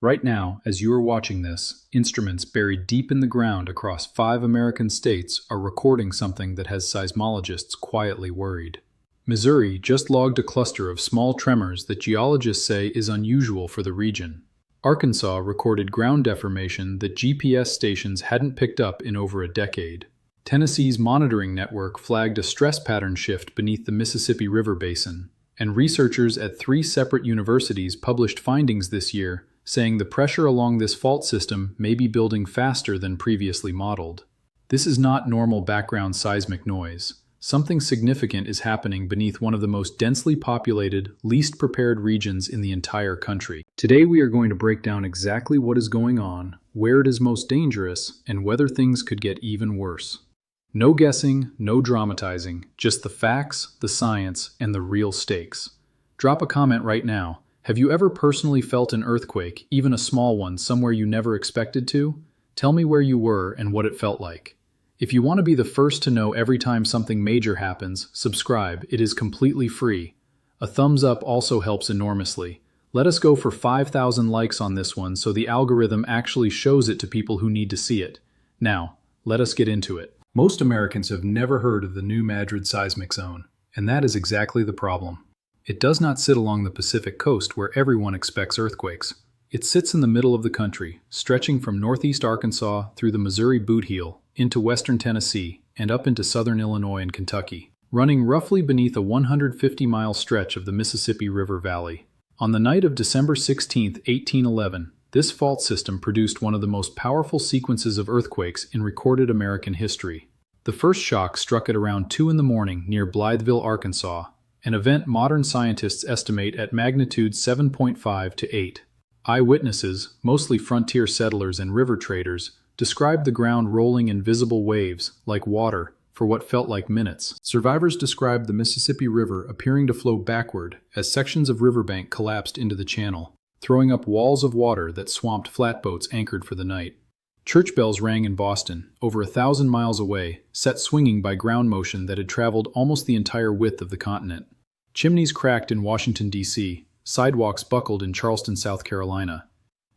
Right now, as you are watching this, instruments buried deep in the ground across 5 American states are recording something that has seismologists quietly worried. Missouri just logged a cluster of small tremors that geologists say is unusual for the region. Arkansas recorded ground deformation that GPS stations hadn't picked up in over a decade. Tennessee's monitoring network flagged a stress pattern shift beneath the Mississippi River basin, and researchers at 3 separate universities published findings this year saying the pressure along this fault system may be building faster than previously modeled. This is not normal background seismic noise. Something significant is happening beneath one of the most densely populated, least prepared regions in the entire country. Today we are going to break down exactly what is going on, where it is most dangerous, and whether things could get even worse. No guessing, no dramatizing, just the facts, the science, and the real stakes. Drop a comment right now. Have you ever personally felt an earthquake, even a small one, somewhere you never expected to? Tell me where you were and what it felt like. If you want to be the first to know every time something major happens, subscribe. It is completely free. A thumbs up also helps enormously. Let us go for 5,000 likes on this one so the algorithm actually shows it to people who need to see it. Now, let us get into it. Most Americans have never heard of the new Madrid Seismic Zone, and that is exactly the problem. It does not sit along the Pacific coast where everyone expects earthquakes. It sits in the middle of the country, stretching from northeast Arkansas through the Missouri boot heel, into western Tennessee, and up into southern Illinois and Kentucky, running roughly beneath a 150-mile stretch of the Mississippi River Valley. On the night of December 16, 1811, this fault system produced one of the most powerful sequences of earthquakes in recorded American history. The first shock struck at around 2 in the morning near Blytheville, Arkansas, an event modern scientists estimate at magnitude 7.5 to 8. Eyewitnesses, mostly frontier settlers and river traders, described the ground rolling in visible waves, like water, for what felt like minutes. Survivors described the Mississippi River appearing to flow backward as sections of riverbank collapsed into the channel, throwing up walls of water that swamped flatboats anchored for the night. Church bells rang in Boston, over 1,000 miles away, set swinging by ground motion that had traveled almost the entire width of the continent. Chimneys cracked in Washington, D.C., sidewalks buckled in Charleston, South Carolina.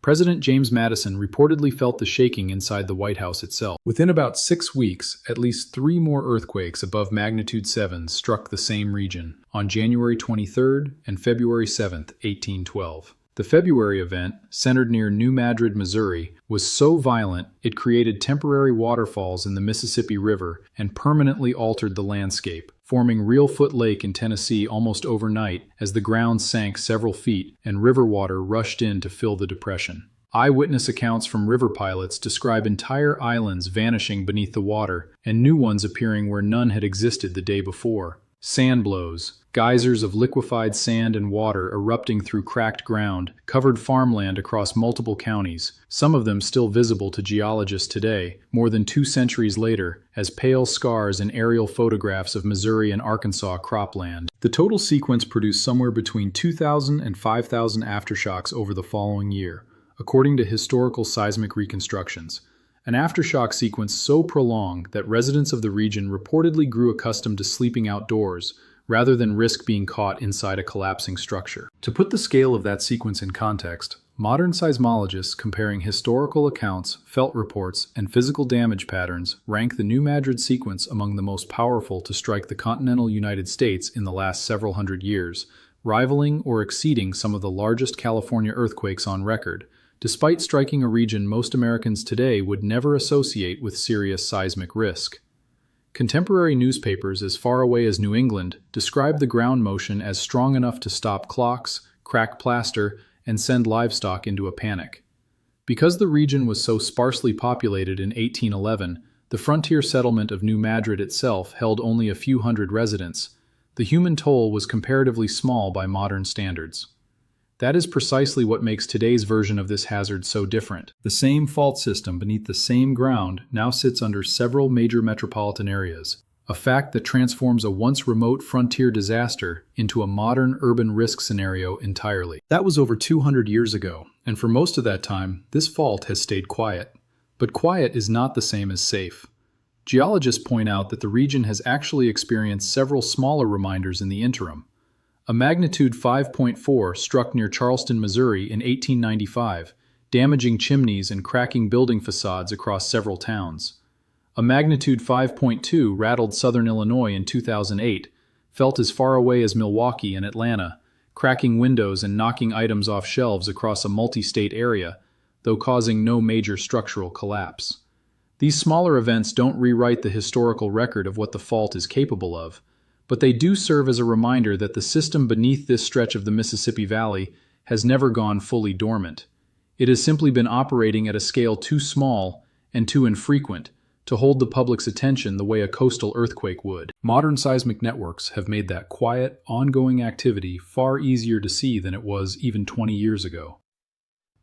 President James Madison reportedly felt the shaking inside the White House itself. Within about 6 weeks, at least 3 more earthquakes above magnitude 7 struck the same region, on January 23 and February 7, 1812. The February event, centered near New Madrid, Missouri, was so violent it created temporary waterfalls in the Mississippi River and permanently altered the landscape, forming Reelfoot Lake in Tennessee almost overnight as the ground sank several feet and river water rushed in to fill the depression. Eyewitness accounts from river pilots describe entire islands vanishing beneath the water and new ones appearing where none had existed the day before. Sand blows, geysers of liquefied sand and water erupting through cracked ground, covered farmland across multiple counties, some of them still visible to geologists today, more than 2 centuries later, as pale scars in aerial photographs of Missouri and Arkansas cropland. The total sequence produced somewhere between 2,000 and 5,000 aftershocks over the following year, according to historical seismic reconstructions. An aftershock sequence so prolonged that residents of the region reportedly grew accustomed to sleeping outdoors, rather than risk being caught inside a collapsing structure. To put the scale of that sequence in context, modern seismologists comparing historical accounts, felt reports, and physical damage patterns rank the New Madrid sequence among the most powerful to strike the continental United States in the last several hundred years, rivaling or exceeding some of the largest California earthquakes on record, despite striking a region most Americans today would never associate with serious seismic risk. Contemporary newspapers as far away as New England describe the ground motion as strong enough to stop clocks, crack plaster, and send livestock into a panic. Because the region was so sparsely populated in 1811, the frontier settlement of New Madrid itself held only a few hundred residents. The human toll was comparatively small by modern standards. That is precisely what makes today's version of this hazard so different. The same fault system beneath the same ground now sits under several major metropolitan areas, a fact that transforms a once remote frontier disaster into a modern urban risk scenario entirely. That was over 200 years ago, and for most of that time, this fault has stayed quiet. But quiet is not the same as safe. Geologists point out that the region has actually experienced several smaller reminders in the interim. A magnitude 5.4 struck near Charleston, Missouri in 1895, damaging chimneys and cracking building facades across several towns. A magnitude 5.2 rattled southern Illinois in 2008, felt as far away as Milwaukee and Atlanta, cracking windows and knocking items off shelves across a multi-state area, though causing no major structural collapse. These smaller events don't rewrite the historical record of what the fault is capable of, but they do serve as a reminder that the system beneath this stretch of the Mississippi Valley has never gone fully dormant. It has simply been operating at a scale too small and too infrequent to hold the public's attention the way a coastal earthquake would. Modern seismic networks have made that quiet, ongoing activity far easier to see than it was even 20 years ago.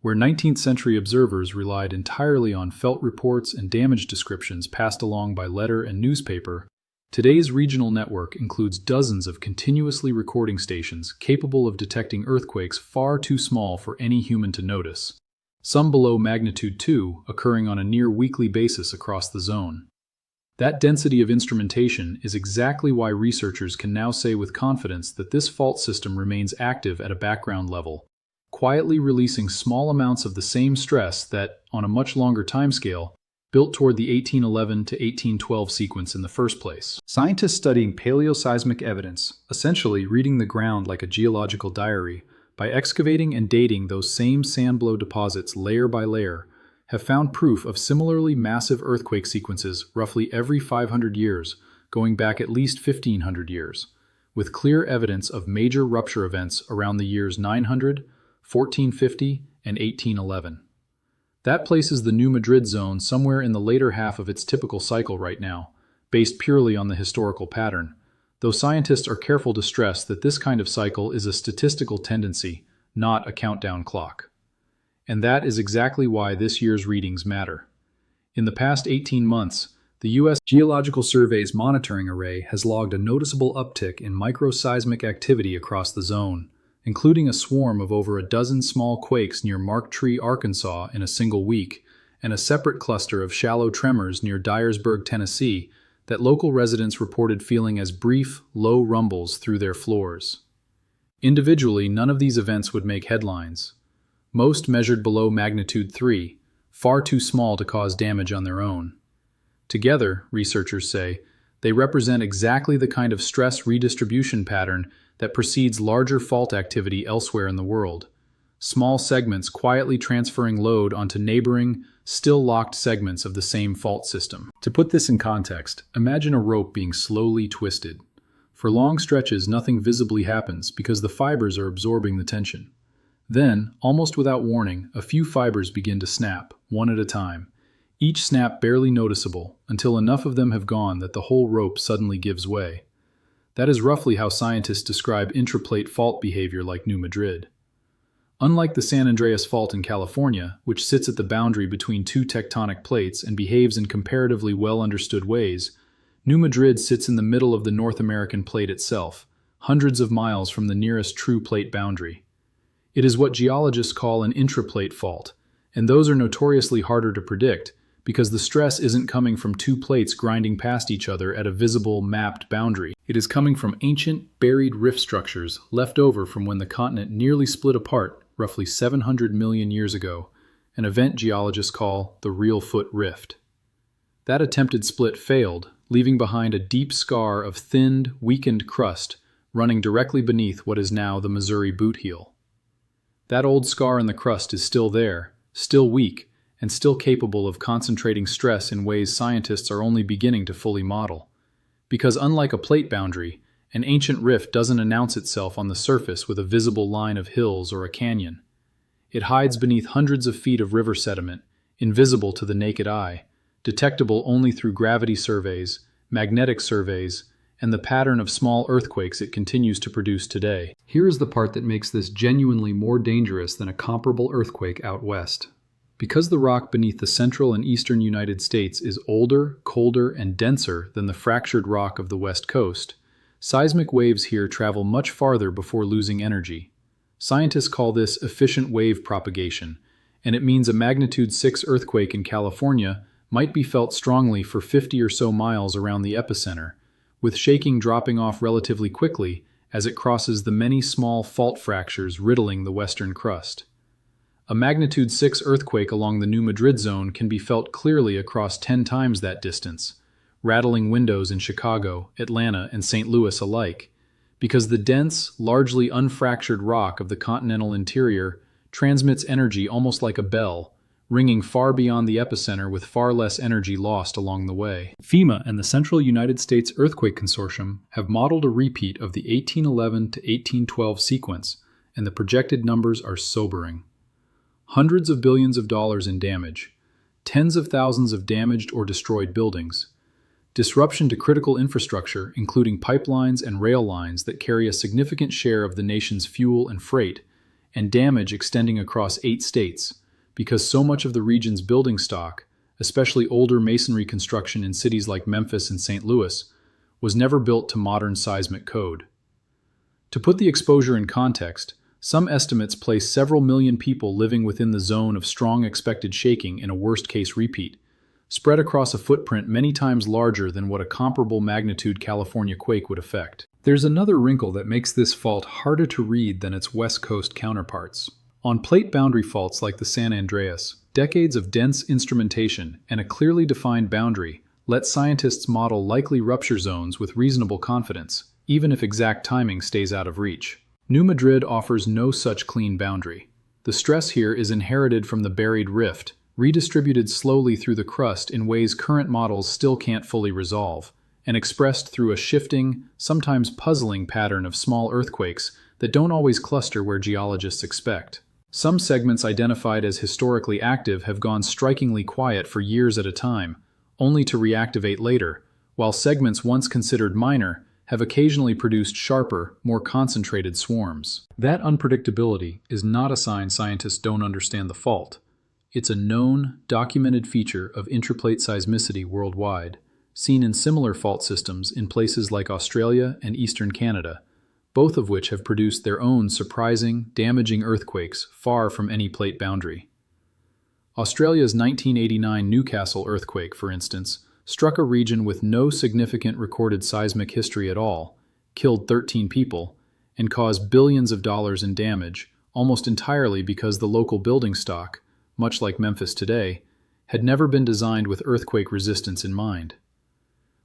Where 19th century observers relied entirely on felt reports and damage descriptions passed along by letter and newspaper, today's regional network includes dozens of continuously recording stations capable of detecting earthquakes far too small for any human to notice, some below magnitude 2 occurring on a near-weekly basis across the zone. That density of instrumentation is exactly why researchers can now say with confidence that this fault system remains active at a background level, quietly releasing small amounts of the same stress that, on a much longer timescale, built toward the 1811 to 1812 sequence in the first place. Scientists studying paleoseismic evidence, essentially reading the ground like a geological diary, by excavating and dating those same sandblow deposits layer by layer, have found proof of similarly massive earthquake sequences roughly every 500 years, going back at least 1,500 years, with clear evidence of major rupture events around the years 900, 1450, and 1811. That places the New Madrid Zone somewhere in the later half of its typical cycle right now, based purely on the historical pattern, though scientists are careful to stress that this kind of cycle is a statistical tendency, not a countdown clock. And that is exactly why this year's readings matter. In the past 18 months, the U.S. Geological Survey's monitoring array has logged a noticeable uptick in microseismic activity across the zone, including a swarm of over a dozen small quakes near Mark Tree, Arkansas in a single week, and a separate cluster of shallow tremors near Dyersburg, Tennessee, that local residents reported feeling as brief, low rumbles through their floors. Individually, none of these events would make headlines. Most measured below magnitude 3, far too small to cause damage on their own. Together, researchers say, they represent exactly the kind of stress redistribution pattern that precedes larger fault activity elsewhere in the world. Small segments quietly transferring load onto neighboring, still locked segments of the same fault system. To put this in context, imagine a rope being slowly twisted. For long stretches, nothing visibly happens because the fibers are absorbing the tension. Then, almost without warning, a few fibers begin to snap, one at a time, each snap barely noticeable until enough of them have gone that the whole rope suddenly gives way. That is roughly how scientists describe intraplate fault behavior like New Madrid. Unlike the San Andreas Fault in California, which sits at the boundary between two tectonic plates and behaves in comparatively well-understood ways, New Madrid sits in the middle of the North American plate itself, hundreds of miles from the nearest true plate boundary. It is what geologists call an intraplate fault, and those are notoriously harder to predict because the stress isn't coming from two plates grinding past each other at a visible, mapped boundary. It is coming from ancient, buried rift structures left over from when the continent nearly split apart roughly 700 million years ago, an event geologists call the Real-Foot Rift. That attempted split failed, leaving behind a deep scar of thinned, weakened crust running directly beneath what is now the Missouri boot heel. That old scar in the crust is still there, still weak, and still capable of concentrating stress in ways scientists are only beginning to fully model. Because unlike a plate boundary, an ancient rift doesn't announce itself on the surface with a visible line of hills or a canyon. It hides beneath hundreds of feet of river sediment, invisible to the naked eye, detectable only through gravity surveys, magnetic surveys, and the pattern of small earthquakes it continues to produce today. Here is the part that makes this genuinely more dangerous than a comparable earthquake out west. Because the rock beneath the central and eastern United States is older, colder, and denser than the fractured rock of the West Coast, seismic waves here travel much farther before losing energy. Scientists call this efficient wave propagation, and it means a magnitude 6 earthquake in California might be felt strongly for 50 or so miles around the epicenter, with shaking dropping off relatively quickly as it crosses the many small fault fractures riddling the western crust. A magnitude 6 earthquake along the New Madrid Zone can be felt clearly across 10 times that distance, rattling windows in Chicago, Atlanta, and St. Louis alike, because the dense, largely unfractured rock of the continental interior transmits energy almost like a bell, ringing far beyond the epicenter with far less energy lost along the way. FEMA and the Central United States Earthquake Consortium have modeled a repeat of the 1811 to 1812 sequence, and the projected numbers are sobering. Hundreds of billions of dollars in damage, tens of thousands of damaged or destroyed buildings, disruption to critical infrastructure, including pipelines and rail lines that carry a significant share of the nation's fuel and freight, and damage extending across 8 states, because so much of the region's building stock, especially older masonry construction in cities like Memphis and St. Louis, was never built to modern seismic code. To put the exposure in context, some estimates place several million people living within the zone of strong expected shaking in a worst-case repeat, spread across a footprint many times larger than what a comparable magnitude California quake would affect. There's another wrinkle that makes this fault harder to read than its West Coast counterparts. On plate boundary faults like the San Andreas, decades of dense instrumentation and a clearly defined boundary let scientists model likely rupture zones with reasonable confidence, even if exact timing stays out of reach. New Madrid offers no such clean boundary. The stress here is inherited from the buried rift, redistributed slowly through the crust in ways current models still can't fully resolve, and expressed through a shifting, sometimes puzzling pattern of small earthquakes that don't always cluster where geologists expect. Some segments identified as historically active have gone strikingly quiet for years at a time, only to reactivate later, while segments once considered minor have occasionally produced sharper, more concentrated swarms. That unpredictability is not a sign scientists don't understand the fault. It's a known, documented feature of intraplate seismicity worldwide, seen in similar fault systems in places like Australia and eastern Canada, both of which have produced their own surprising, damaging earthquakes far from any plate boundary. Australia's 1989 Newcastle earthquake, for instance, struck a region with no significant recorded seismic history at all, killed 13 people, and caused billions of dollars in damage, almost entirely because the local building stock, much like Memphis today, had never been designed with earthquake resistance in mind.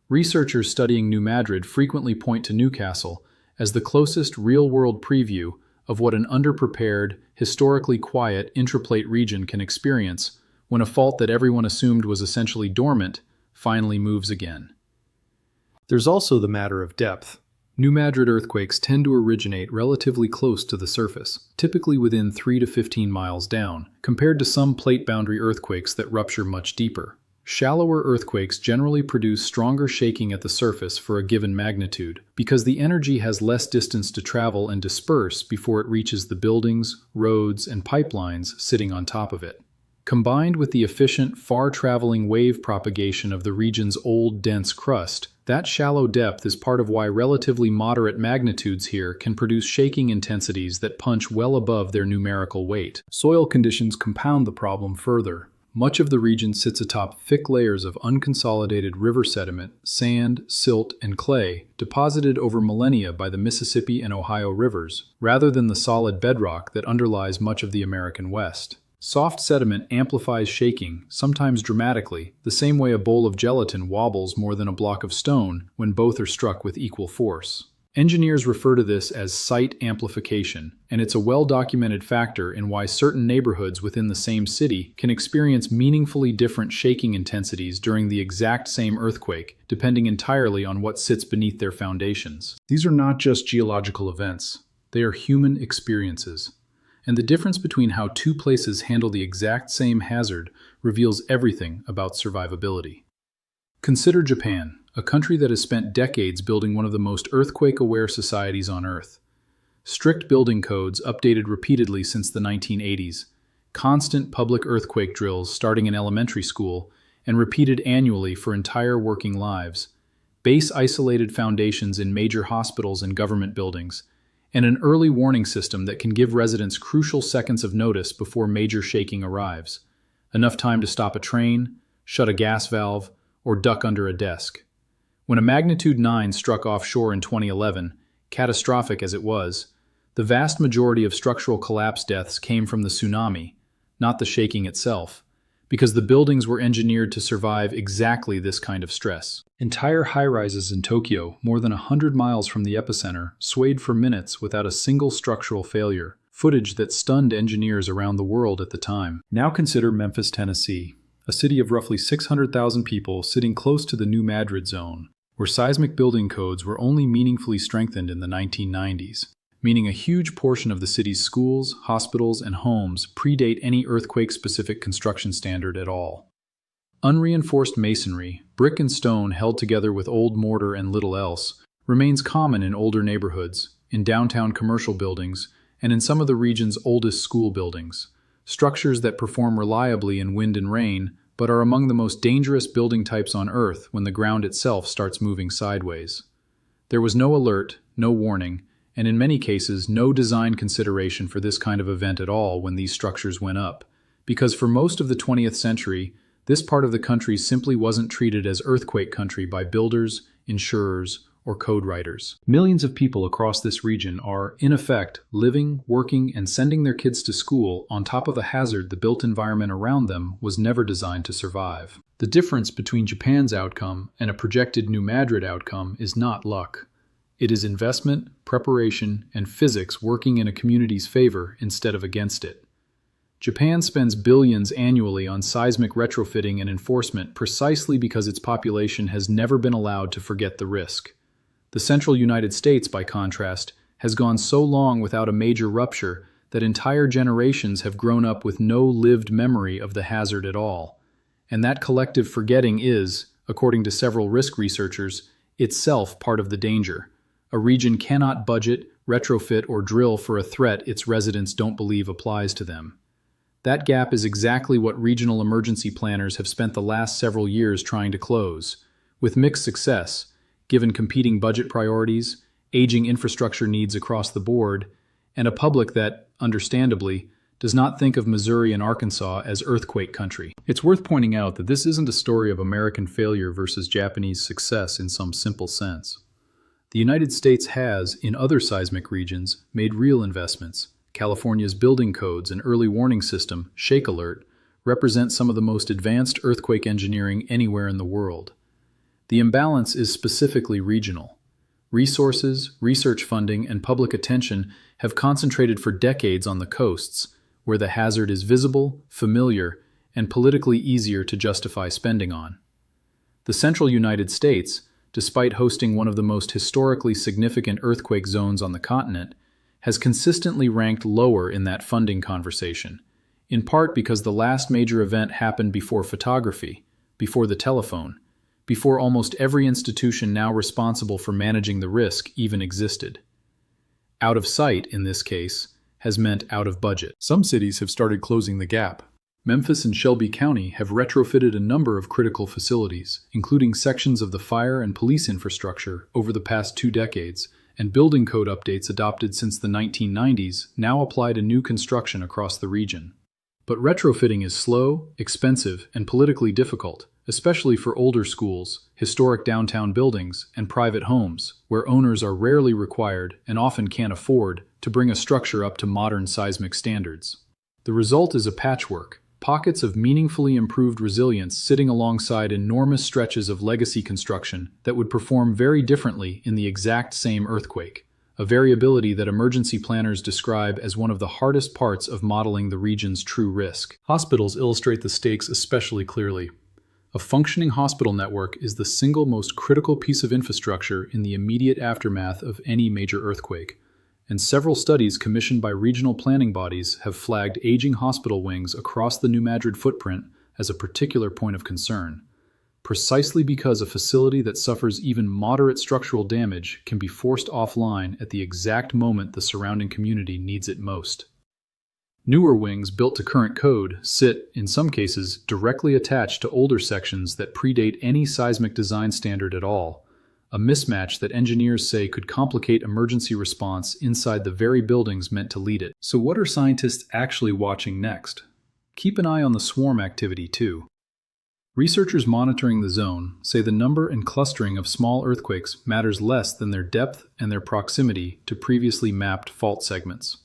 Researchers studying New Madrid frequently point to Newcastle as the closest real-world preview of what an underprepared, historically quiet intraplate region can experience when a fault that everyone assumed was essentially dormant finally moves again. There's also the matter of depth. New Madrid earthquakes tend to originate relatively close to the surface, typically within 3 to 15 miles down, compared to some plate boundary earthquakes that rupture much deeper. Shallower earthquakes generally produce stronger shaking at the surface for a given magnitude, because the energy has less distance to travel and disperse before it reaches the buildings, roads, and pipelines sitting on top of it. Combined with the efficient, far-traveling wave propagation of the region's old, dense crust, that shallow depth is part of why relatively moderate magnitudes here can produce shaking intensities that punch well above their numerical weight. Soil conditions compound the problem further. Much of the region sits atop thick layers of unconsolidated river sediment, sand, silt, and clay, deposited over millennia by the Mississippi and Ohio rivers, rather than the solid bedrock that underlies much of the American West. Soft sediment amplifies shaking, sometimes dramatically, the same way a bowl of gelatin wobbles more than a block of stone when both are struck with equal force. Engineers refer to this as site amplification, and it's a well-documented factor in why certain neighborhoods within the same city can experience meaningfully different shaking intensities during the exact same earthquake, depending entirely on what sits beneath their foundations. These are not just geological events, they are human experiences. And the difference between how two places handle the exact same hazard reveals everything about survivability. Consider Japan, a country that has spent decades building one of the most earthquake-aware societies on Earth. Strict building codes updated repeatedly since the 1980s, constant public earthquake drills starting in elementary school and repeated annually for entire working lives, base-isolated foundations in major hospitals and government buildings, and an early warning system that can give residents crucial seconds of notice before major shaking arrives, enough time to stop a train, shut a gas valve, or duck under a desk. When a magnitude 9 struck offshore in 2011, catastrophic as it was, the vast majority of structural collapse deaths came from the tsunami, not the shaking itself, because the buildings were engineered to survive exactly this kind of stress. Entire high-rises in Tokyo, more than 100 miles from the epicenter, swayed for minutes without a single structural failure, footage that stunned engineers around the world at the time. Now consider Memphis, Tennessee, a city of roughly 600,000 people sitting close to the new Madrid Zone, where seismic building codes were only meaningfully strengthened in the 1990s, meaning a huge portion of the city's schools, hospitals, and homes predate any earthquake-specific construction standard at all. Unreinforced masonry, brick and stone held together with old mortar and little else, remains common in older neighborhoods, in downtown commercial buildings, and in some of the region's oldest school buildings, structures that perform reliably in wind and rain, but are among the most dangerous building types on Earth when the ground itself starts moving sideways. There was no alert, no warning, and in many cases no design consideration for this kind of event at all when these structures went up, because for most of the 20th century, this part of the country simply wasn't treated as earthquake country by builders, insurers, or code writers. Millions of people across this region are, in effect, living, working, and sending their kids to school on top of a hazard the built environment around them was never designed to survive. The difference between Japan's outcome and a projected New Madrid outcome is not luck. It is investment, preparation, and physics working in a community's favor instead of against it. Japan spends billions annually on seismic retrofitting and enforcement precisely because its population has never been allowed to forget the risk. The central United States, by contrast, has gone so long without a major rupture that entire generations have grown up with no lived memory of the hazard at all. And that collective forgetting is, according to several risk researchers, itself part of the danger. A region cannot budget, retrofit, or drill for a threat its residents don't believe applies to them. That gap is exactly what regional emergency planners have spent the last several years trying to close, with mixed success, given competing budget priorities, aging infrastructure needs across the board, and a public that, understandably, does not think of Missouri and Arkansas as earthquake country. It's worth pointing out that this isn't a story of American failure versus Japanese success in some simple sense. The United States has, in other seismic regions, made real investments. California's building codes and early warning system, Shake Alert, represent some of the most advanced earthquake engineering anywhere in the world. The imbalance is specifically regional. Resources, research funding, and public attention have concentrated for decades on the coasts, where the hazard is visible, familiar, and politically easier to justify spending on. The central United States, despite hosting one of the most historically significant earthquake zones on the continent, has consistently ranked lower in that funding conversation, in part because the last major event happened before photography, before the telephone, before almost every institution now responsible for managing the risk even existed. Out of sight, in this case, has meant out of budget. Some cities have started closing the gap. Memphis and Shelby County have retrofitted a number of critical facilities, including sections of the fire and police infrastructure over the past 2 decades, and building code updates adopted since the 1990s now apply to new construction across the region. But retrofitting is slow, expensive, and politically difficult, especially for older schools, historic downtown buildings, and private homes, where owners are rarely required, and often can't afford, to bring a structure up to modern seismic standards. The result is a patchwork, pockets of meaningfully improved resilience sitting alongside enormous stretches of legacy construction that would perform very differently in the exact same earthquake, a variability that emergency planners describe as one of the hardest parts of modeling the region's true risk. Hospitals illustrate the stakes especially clearly. A functioning hospital network is the single most critical piece of infrastructure in the immediate aftermath of any major earthquake, and several studies commissioned by regional planning bodies have flagged aging hospital wings across the New Madrid footprint as a particular point of concern, precisely because a facility that suffers even moderate structural damage can be forced offline at the exact moment the surrounding community needs it most. Newer wings built to current code sit, in some cases, directly attached to older sections that predate any seismic design standard at all, a mismatch that engineers say could complicate emergency response inside the very buildings meant to lead it. So what are scientists actually watching next? Keep an eye on the swarm activity too. Researchers monitoring the zone say the number and clustering of small earthquakes matters less than their depth and their proximity to previously mapped fault segments.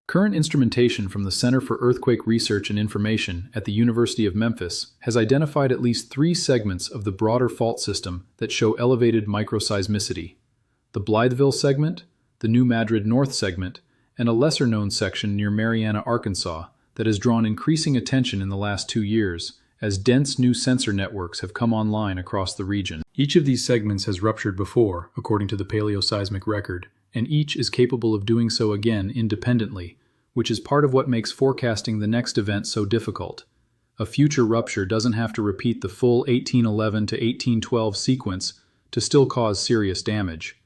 Current instrumentation from the Center for Earthquake Research and Information at the University of Memphis has identified at least 3 segments of the broader fault system that show elevated microseismicity: the Blytheville segment, the New Madrid North segment, and a lesser-known section near Marianna, Arkansas, that has drawn increasing attention in the last 2 years as dense new sensor networks have come online across the region. Each of these segments has ruptured before, according to the Paleoseismic record, and each is capable of doing so again independently, which is part of what makes forecasting the next event so difficult. A future rupture doesn't have to repeat the full 1811 to 1812 sequence to still cause serious damage.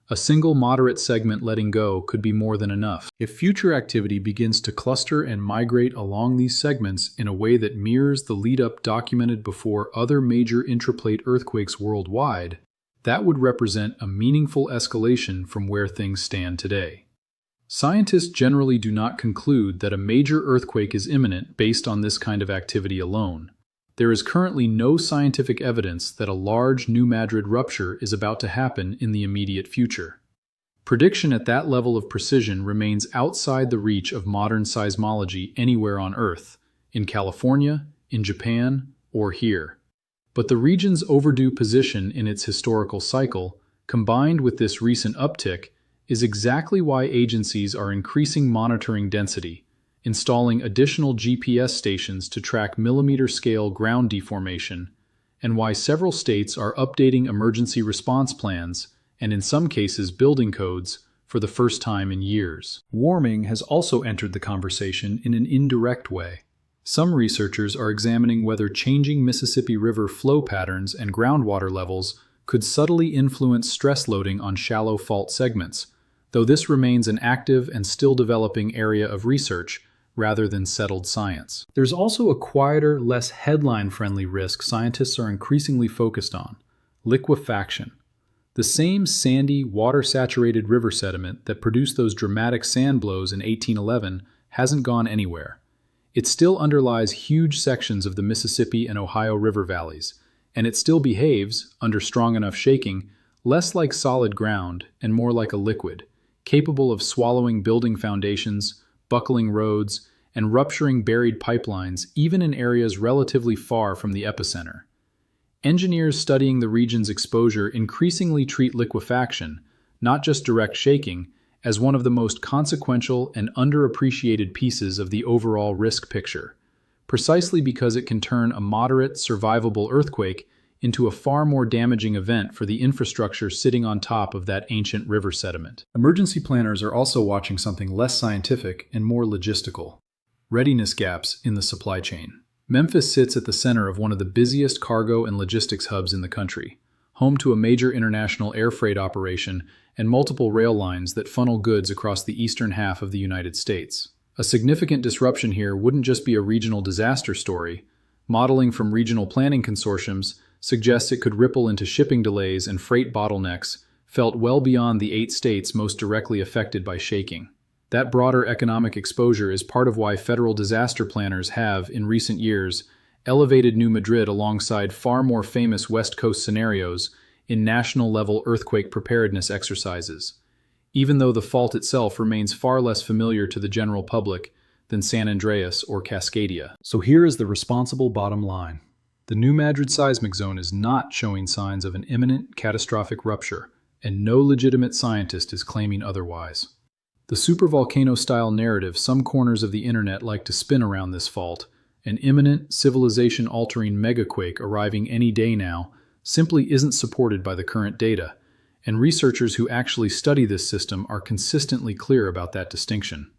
A single moderate segment letting go could be more than enough. If future activity begins to cluster and migrate along these segments in a way that mirrors the lead-up documented before other major intraplate earthquakes worldwide, that would represent a meaningful escalation from where things stand today. Scientists generally do not conclude that a major earthquake is imminent based on this kind of activity alone. There is currently no scientific evidence that a large New Madrid rupture is about to happen in the immediate future. Prediction at that level of precision remains outside the reach of modern seismology anywhere on Earth, in California, in Japan, or here. But the region's overdue position in its historical cycle, combined with this recent uptick, is exactly why agencies are increasing monitoring density, installing additional GPS stations to track millimeter-scale ground deformation, and why several states are updating emergency response plans, and in some cases building codes, for the first time in years. Warming has also entered the conversation in an indirect way. Some researchers are examining whether changing Mississippi River flow patterns and groundwater levels could subtly influence stress loading on shallow fault segments, though this remains an active and still developing area of research rather than settled science. There's also a quieter, less headline-friendly risk scientists are increasingly focused on: liquefaction. The same sandy, water-saturated river sediment that produced those dramatic sand blows in 1811 hasn't gone anywhere. It still underlies huge sections of the Mississippi and Ohio river valleys, and it still behaves, under strong enough shaking, less like solid ground and more like a liquid, capable of swallowing building foundations, buckling roads, and rupturing buried pipelines even in areas relatively far from the epicenter. Engineers studying the region's exposure increasingly treat liquefaction, not just direct shaking, as one of the most consequential and underappreciated pieces of the overall risk picture, precisely because it can turn a moderate, survivable earthquake into a far more damaging event for the infrastructure sitting on top of that ancient river sediment. Emergency planners are also watching something less scientific and more logistical: readiness gaps in the supply chain. Memphis sits at the center of one of the busiest cargo and logistics hubs in the country, home to a major international air freight operation and multiple rail lines that funnel goods across the eastern half of the United States. A significant disruption here wouldn't just be a regional disaster story. Modeling from regional planning consortiums suggests it could ripple into shipping delays and freight bottlenecks felt well beyond the 8 states most directly affected by shaking. That broader economic exposure is part of why federal disaster planners have, in recent years, elevated New Madrid alongside far more famous West Coast scenarios in national-level earthquake preparedness exercises, even though the fault itself remains far less familiar to the general public than San Andreas or Cascadia. So here is the responsible bottom line. The New Madrid Seismic Zone is not showing signs of an imminent, catastrophic rupture, and no legitimate scientist is claiming otherwise. The supervolcano-style narrative some corners of the internet like to spin around this fault, an imminent, civilization-altering megaquake arriving any day now, simply isn't supported by the current data, and researchers who actually study this system are consistently clear about that distinction.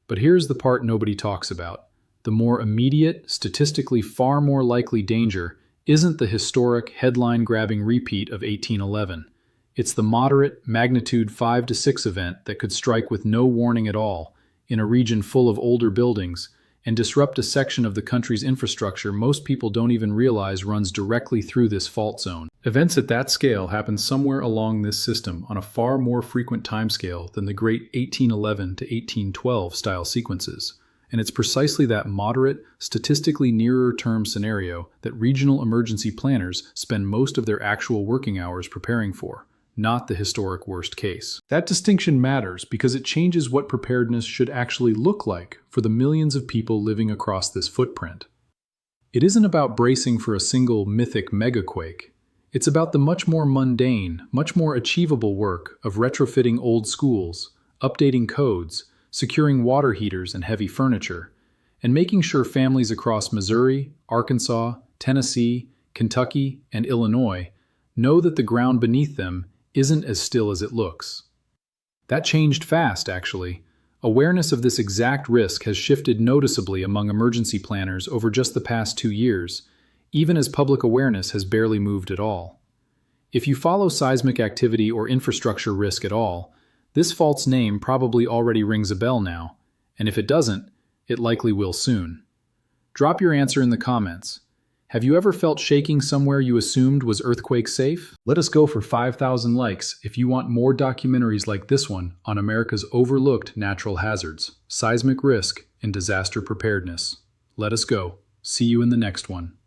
But here's the part nobody talks about. The more immediate, statistically far more likely danger isn't the historic, headline-grabbing repeat of 1811. It's the moderate, magnitude 5 to 6 event that could strike with no warning at all, in a region full of older buildings, and disrupt a section of the country's infrastructure most people don't even realize runs directly through this fault zone. Events at that scale happen somewhere along this system on a far more frequent timescale than the great 1811 to 1812 style sequences. And it's precisely that moderate, statistically nearer-term scenario that regional emergency planners spend most of their actual working hours preparing for, not the historic worst case. That distinction matters because it changes what preparedness should actually look like for the millions of people living across this footprint. It isn't about bracing for a single mythic megaquake. It's about the much more mundane, much more achievable work of retrofitting old schools, updating codes, securing water heaters and heavy furniture, and making sure families across Missouri, Arkansas, Tennessee, Kentucky, and Illinois know that the ground beneath them isn't as still as it looks. That changed fast, actually. Awareness of this exact risk has shifted noticeably among emergency planners over just the past 2 years, even as public awareness has barely moved at all. If you follow seismic activity or infrastructure risk at all, this false name probably already rings a bell now, and if it doesn't, it likely will soon. Drop your answer in the comments. Have you ever felt shaking somewhere you assumed was earthquake safe? Let us go for 5,000 likes if you want more documentaries like this one on America's overlooked natural hazards, seismic risk, and disaster preparedness. Let us go. See you in the next one.